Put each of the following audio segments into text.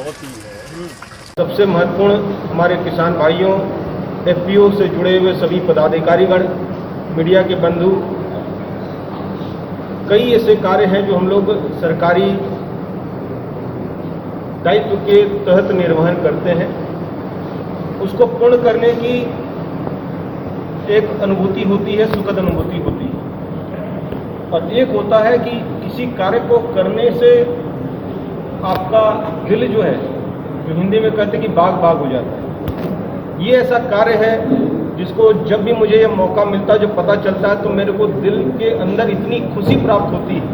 सबसे महत्वपूर्ण हमारे किसान भाइयों, एफपीओ से जुड़े हुए सभी पदाधिकारीगण, मीडिया के बंधु, कई ऐसे कार्य हैं जो हम लोग सरकारी दायित्व के तहत निर्वहन करते हैं। उसको पूर्ण करने की एक अनुभूति होती है, सुखद अनुभूति होती है। और एक होता है कि किसी कार्य को करने से आपका दिल जो है, जो हिंदी में कहते हैं कि बाग बाग हो जाता है। ये ऐसा कार्य है जिसको जब भी मुझे ये मौका मिलता है, जो पता चलता है, तो मेरे को दिल के अंदर इतनी खुशी प्राप्त होती है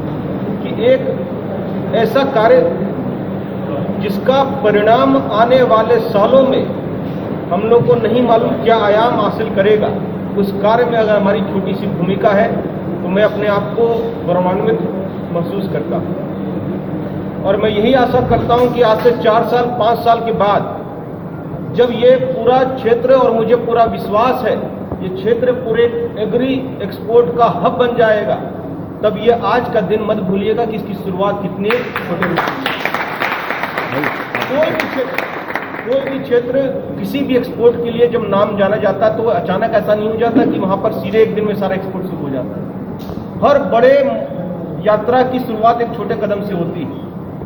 कि एक ऐसा कार्य जिसका परिणाम आने वाले सालों में हम लोग को नहीं मालूम क्या आयाम हासिल करेगा, उस कार्य में अगर हमारी छोटी सी भूमिका है तो मैं अपने आप को गौरवान्वित महसूस करता हूँ। और मैं यही आशा करता हूँ कि आज से 4 साल 5 साल के बाद जब ये पूरा क्षेत्र, और मुझे पूरा विश्वास है ये क्षेत्र पूरे एग्री एक्सपोर्ट का हब बन जाएगा, तब ये आज का दिन मत भूलिएगा कि इसकी शुरुआत कितनी छोटे कोई भी क्षेत्र किसी भी एक्सपोर्ट के लिए जब नाम जाना जाता है तो अचानक ऐसा नहीं हो जाता कि वहां पर सीधे एक दिन में सारा एक्सपोर्ट शुरू हो जाता है। हर बड़े यात्रा की शुरुआत एक छोटे कदम से होती है,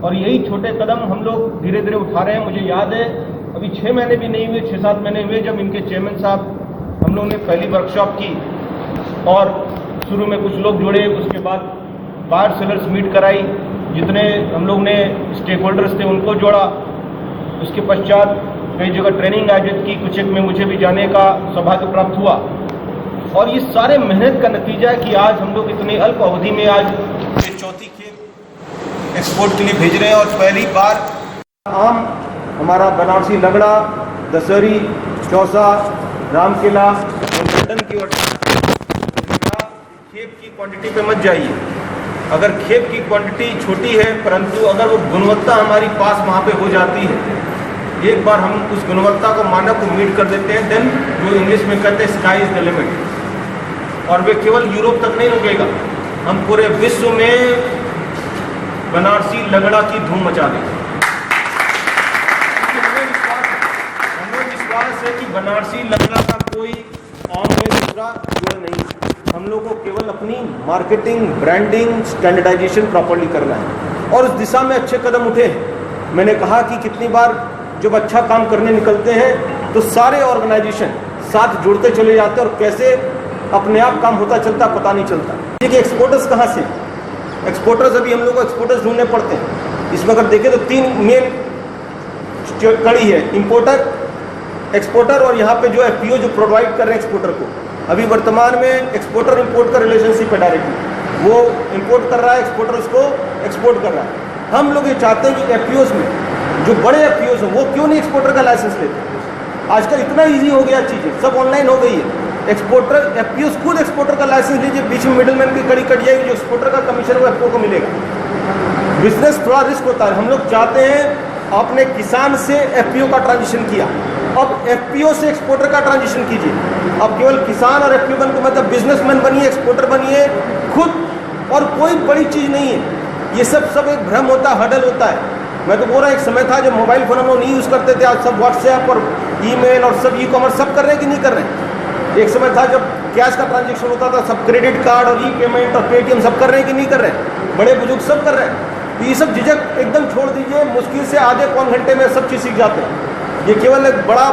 और यही छोटे कदम हम लोग धीरे धीरे उठा रहे हैं। मुझे याद है अभी 6 महीने भी नहीं हुए, 6-7 महीने हुए जब इनके चेयरमैन साहब हम लोग ने पहली वर्कशॉप की, और शुरू में कुछ लोग जुड़े, उसके बाद बायर सेलर्स मीट कराई, जितने हम लोग ने स्टेक होल्डर्स थे उनको जोड़ा। उसके पश्चात कई जगह ट्रेनिंग आयोजित की, कुछ एक में मुझे भी जाने का सौभाग्य प्राप्त हुआ। और ये सारे मेहनत का नतीजा है कि आज हम लोग इतनी अल्प अवधि में आज ये चौथी खेप एक्सपोर्ट के लिए भेज रहे हैं। और पहली बार आम हमारा बनारसी लगड़ा, दशहरी, चौसा, रामकिला और लंदन की खेप की क्वांटिटी पे मत जाइए। अगर खेप की क्वांटिटी छोटी है, परंतु अगर वो गुणवत्ता हमारी पास वहाँ पे हो जाती है, एक बार हम उस गुणवत्ता को, मानक को मीट कर देते हैं, देन जो इंग्लिश में कहते हैं स्काई इज द लिमिट। और वे केवल यूरोप तक नहीं रुकेगा, हम पूरे विश्व में बनारसी लगड़ा की धूम मचा देंगे। हमें विश्वास है कि बनारसी लगड़ा का कोई आम में दूसरा जोड़ नहीं। हम लोग को केवल अपनी मार्केटिंग, ब्रांडिंग, स्टैंडर्डाइजेशन प्रॉपर्ली करना है, और उस दिशा में अच्छे कदम उठे हैं। मैंने कहा कि कितनी बार जब अच्छा काम करने निकलते हैं तो सारे ऑर्गेनाइजेशन साथ जुड़ते चले जाते हैं, और कैसे अपने आप काम होता चलता पता नहीं चलता। देखिए एक्सपोर्टर्स कहाँ से, एक्सपोर्टर्स अभी हम लोग को एक्सपोर्टर्स ढूंढने पड़ते हैं। इसमें अगर देखें तो 3 मेन कड़ी है, इंपोर्टर, एक्सपोर्टर और यहाँ पे जो एफपीओ जो प्रोवाइड कर रहे हैं एक्सपोर्टर को। अभी वर्तमान में एक्सपोर्टर इंपोर्ट का रिलेशनशिप है डायरेक्टली, वो इंपोर्ट कर रहा है, एक्सपोर्टर उसको एक्सपोर्ट कर रहा है। हम लोग ये चाहते हैं कि एफपीओज में जो बड़े एफपीओज हैं वो क्यों नहीं एक्सपोर्टर का लाइसेंस लेते। आजकल इतना ईजी हो गया, चीज़ें सब ऑनलाइन हो गई है। एक्सपोर्टर, एफपीओज खुद एक्सपोर्टर का लाइसेंस लीजिए, बीच में मिडलमैन की कड़ी कट जाएगी, जो एक्सपोर्टर का कमीशन वो एफपीओ को मिलेगा। बिजनेस थोड़ा रिस्क होता है। हम लोग चाहते हैं, आपने किसान से एफपीओ का ट्रांजिशन किया, अब एफपीओ से एक्सपोर्टर का ट्रांजिशन कीजिए। अब केवल किसान और एफपीओ बन के मतलब बिजनेसमैन बनिए, एक्सपोर्टर बनिए खुद, और कोई बड़ी चीज़ नहीं है। ये सब एक भ्रम होता है, हडल होता है। मैं तो बोल रहा, एक समय था जब मोबाइल फ़ोन हम लोग नहीं यूज़ करते थे, आज सब व्हाट्सएप और ईमेल और सब ई-कॉमर्स सब कर रहे हैं कि नहीं कर रहे हैं। एक समय था जब कैश का ट्रांजेक्शन होता था, सब क्रेडिट कार्ड और ई-पेमेंट और पेटीएम सब कर रहे हैं कि नहीं कर रहे हैं। बड़े बुजुर्ग सब कर रहे हैं। तो ये सब झिझक एकदम छोड़ दीजिए, मुश्किल से आधे पौन घंटे में सब चीज़ सीख जाते हैं। ये केवल एक बड़ा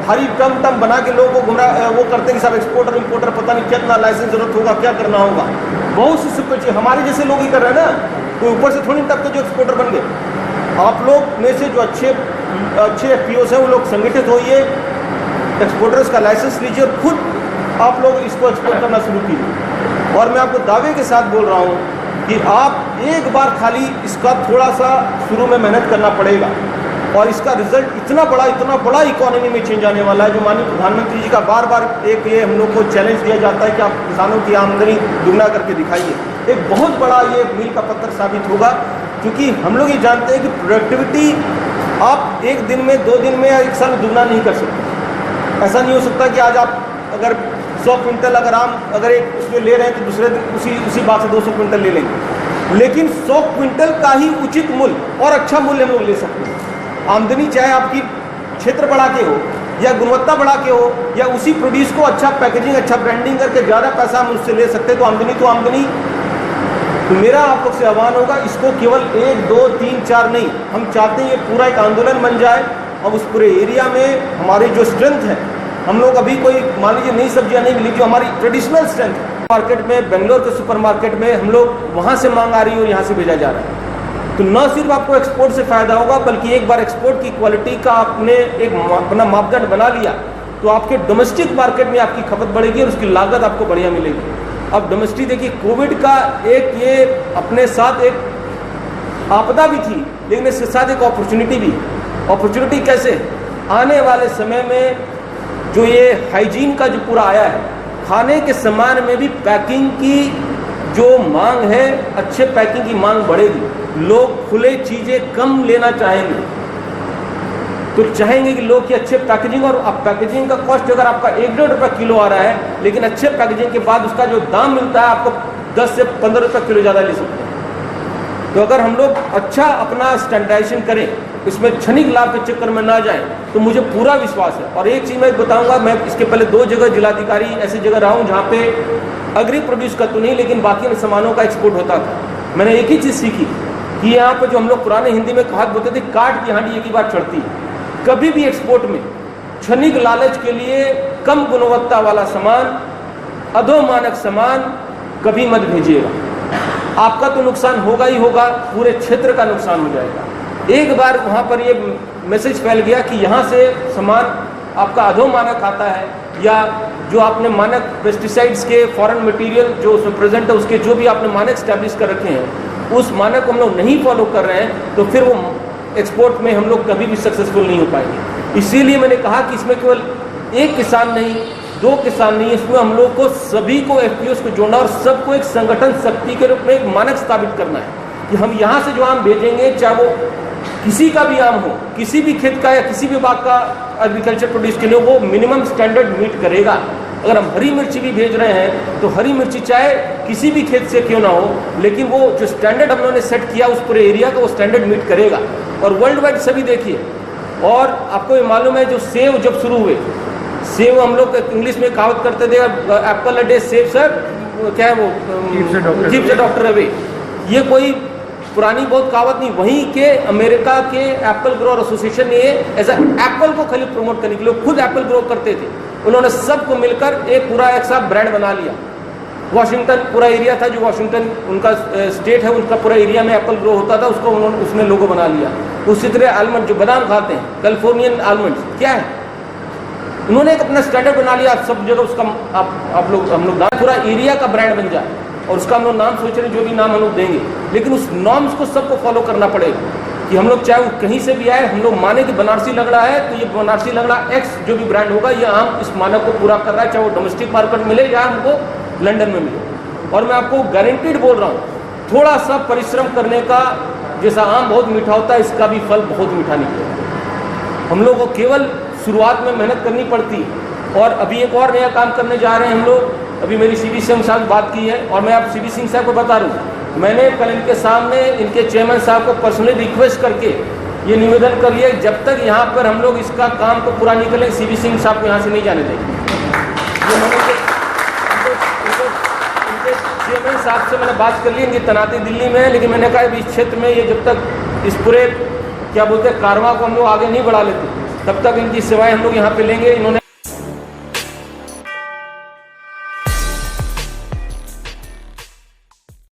भारी टर्म बना के लोगों को गुमराह वो करते हैं कि सब एक्सपोर्टर इंपोर्टर पता नहीं कितना लाइसेंस जरूरत होगा, क्या करना होगा। बहुत सी सब कुछ हमारे जैसे लोग ही कर रहे हैं ना, कोई ऊपर से थोड़ी टप के जो एक्सपोर्टर बन गए। आप लोग में से जो अच्छे एफपीओस हैं वो लोग संगठित होइए, एक्सपोर्टर्स का लाइसेंस लीजिए और खुद आप लोग इसको एक्सपोर्ट करना शुरू कीजिए। और मैं आपको दावे के साथ बोल रहा हूँ कि आप एक बार खाली इसका थोड़ा सा शुरू में मेहनत करना पड़ेगा, और इसका रिजल्ट इतना बड़ा इकोनॉमी में चेंज आने वाला है। जो माननीय प्रधानमंत्री जी का बार बार एक ये हम लोग को चैलेंज दिया जाता है कि आप किसानों की आमदनी दुगना करके दिखाइए, एक बहुत बड़ा ये मील का पत्थर साबित होगा। क्योंकि हम लोग ये जानते हैं कि प्रोडक्टिविटी आप एक दिन में, 2 दिन में या 1 साल में दुगना नहीं कर सकते। ऐसा नहीं हो सकता कि आज आप अगर 100 क्विंटल अगर एक उसमें ले रहे हैं तो दूसरे दिन उसी बात से 200 क्विंटल ले लेंगे। लेकिन 100 क्विंटल का ही उचित मूल्य और अच्छा मूल्य हम लोग ले सकते हैं। आमदनी चाहे आपकी क्षेत्र बढ़ा के हो या गुणवत्ता बढ़ा के हो या उसी प्रोड्यूस को अच्छा पैकेजिंग, अच्छा ब्रांडिंग करके ज़्यादा पैसा हम उससे ले सकते हैं, तो आमदनी। तो मेरा आप लोग से आह्वान होगा, इसको केवल 1, 2, 3, 4 नहीं, हम चाहते हैं ये पूरा एक आंदोलन बन जाए। अब उस पूरे एरिया में हमारी जो स्ट्रेंथ है, हम लोग अभी कोई मान लीजिए नई सब्जियां नहीं मिली, जो हमारी ट्रेडिशनल स्ट्रेंथ है, मार्केट में, बेंगलोर के सुपरमार्केट में हम लोग वहाँ से मांग आ रही है और यहाँ से भेजा जा रहा है। तो न सिर्फ आपको एक्सपोर्ट से फ़ायदा होगा, बल्कि एक बार एक्सपोर्ट की क्वालिटी का आपने एक अपना मापदंड बना लिया तो आपके डोमेस्टिक मार्केट में आपकी खपत बढ़ेगी और उसकी लागत आपको बढ़िया मिलेगी। अब डोमेस्टिक देखिए, कोविड का एक ये अपने साथ एक आपदा भी थी, लेकिन इसके साथ एक अपॉर्चुनिटी भी। अपॉर्चुनिटी कैसे? आने वाले समय में जो ये हाइजीन का जो पूरा आया है, खाने के सामान में भी पैकिंग की जो मांग है, अच्छे पैकिंग की मांग बढ़ेगी। लोग खुले चीज़ें कम लेना चाहेंगे, तो चाहेंगे कि लोग की अच्छे पैकेजिंग, और अब पैकेजिंग का कॉस्ट अगर आपका 1-1.5 रुपये किलो आ रहा है, लेकिन अच्छे पैकेजिंग के बाद उसका जो दाम मिलता है आपको 10 से 15 रुपये किलो ज़्यादा ले सकते हैं। तो अगर हम लोग अच्छा अपना स्टैंडर्डाइजेशन करें, इसमें क्षणिक लाभ के चक्कर में ना जाएं, तो मुझे पूरा विश्वास है। और एक चीज़ मैं बताऊंगा, मैं इसके पहले 2 जगह जिलाधिकारी ऐसी जगह रहा हूँ जहाँ पे एग्री प्रोड्यूस का तो नहीं, लेकिन बाकी सामानों का एक्सपोर्ट होता था। मैंने एक ही चीज़ सीखी कि यहाँ पर जो हम लोग पुराने हिंदी में कहावत बोलते थे, काट की हांडी एक ही बार चढ़ती है। कभी भी एक्सपोर्ट में क्षणिक लालच के लिए कम गुणवत्ता वाला सामान, अधोमानक सामान कभी मत भेजिएगा। आपका तो नुकसान होगा ही होगा, पूरे क्षेत्र का नुकसान हो जाएगा। एक बार वहाँ पर ये मैसेज फैल गया कि यहाँ से सामान आपका अधोमानक आता है, या जो आपने मानक पेस्टिसाइड्स के फॉरेन मटेरियल जो उसमें प्रेजेंट है, उसके जो भी आपने मानक स्टैब्लिश कर रखे हैं, उस मानक को हम लोग नहीं फॉलो कर रहे हैं, तो फिर वो एक्सपोर्ट में हम लोग कभी भी सक्सेसफुल नहीं हो पाएंगे। इसीलिए मैंने कहा कि इसमें केवल एक किसान नहीं, 2 किसान नहीं, इसमें हम लोग को सभी को एफपीओस को जोड़ना और सबको एक संगठन शक्ति के रूप में एक मानक स्थापित करना है कि हम यहाँ से जो आम भेजेंगे, चाहे वो किसी का भी आम हो, किसी भी खेत का या किसी भी विभाग का एग्रीकल्चर प्रोड्यूस के लिए, वो मिनिमम स्टैंडर्ड मीट करेगा। अगर हम हरी मिर्ची भी भेज रहे हैं तो हरी मिर्ची चाहे किसी भी खेत से क्यों ना हो, लेकिन वो जो स्टैंडर्ड हम लोगों ने सेट किया उस पूरे एरिया का, वो स्टैंडर्ड मीट करेगा। और वर्ल्ड वाइड सभी देखिए, और आपको ये मालूम है जो सेब जब शुरू हुए, सेब हम लोग इंग्लिश में कहावत करते थे, Apple a day save sir, क्या है वो, कीप्स द डॉक्टर अवे। ये कोई पुरानी बहुत कहावत नहीं, वहीं के अमेरिका के एप्पल ग्रोअर एसोसिएशन ने एज एप्पल को खाली प्रमोट करने के लिए, खुद एप्पल ग्रो करते थे, उन्होंने सबको मिलकर एक पूरा एक साथ ब्रांड बना लिया। वॉशिंगटन पूरा एरिया था, जो वॉशिंगटन उनका स्टेट है, उनका पूरा एरिया में एप्पल ग्रो होता था, उसको उन्होंने उसने लोगो बना लिया। उसी तरह आलमंड जो बादाम खाते हैं, कैलिफोर्नियन आलमंड्स क्या है, उन्होंने एक अपना स्टैंडर्ड बना लिया। सब जगह उसका आप लोग हम लोग पूरा एरिया का ब्रांड बन जाए, और उसका हम लोग नाम सोच रहे हैं, जो भी नाम हम लोग देंगे, लेकिन उस नॉर्म्स को सबको फॉलो करना पड़ेगा कि हम लोग चाहे वो कहीं से भी आए, हम लोग माने कि बनारसी लगड़ा है तो ये बनारसी लगड़ा एक्स जो भी ब्रांड होगा, ये आम इस मानक को पूरा कर रहा है, चाहे वो डोमेस्टिक मार्केट मिले या हमको लंदन में मिले। और मैं आपको गारंटीड बोल रहा हूँ, थोड़ा सा परिश्रम करने का, जैसा आम बहुत मीठा होता है, इसका भी फल बहुत मीठा निकलेगा। हम लोग को केवल शुरुआत में मेहनत करनी पड़ती। और अभी एक और नया काम करने जा रहे हैं हम लोग, अभी मेरी सीबी सिंह साहब बात की है, और मैं आप सीबी सिंह साहब को बता दूँ, मैंने कल इनके सामने इनके चेयरमैन साहब को पर्सनली रिक्वेस्ट करके ये निवेदन कर लिया, जब तक यहाँ पर हम लोग इसका काम को पूरा नहीं करें, सीबी सिंह साहब को यहाँ से नहीं जाने देंगे। ये मैंने चेयरमैन साहब से मैंने बात कर ली, इनकी तैनाती दिल्ली में है, लेकिन मैंने कहा इस क्षेत्र में ये जब तक इस पूरे क्या बोलते हैं कारवां को हम लोग आगे नहीं बढ़ा लेते, तब तक इनकी सेवाएं हम लोग यहाँ पे लेंगे। इन्होंने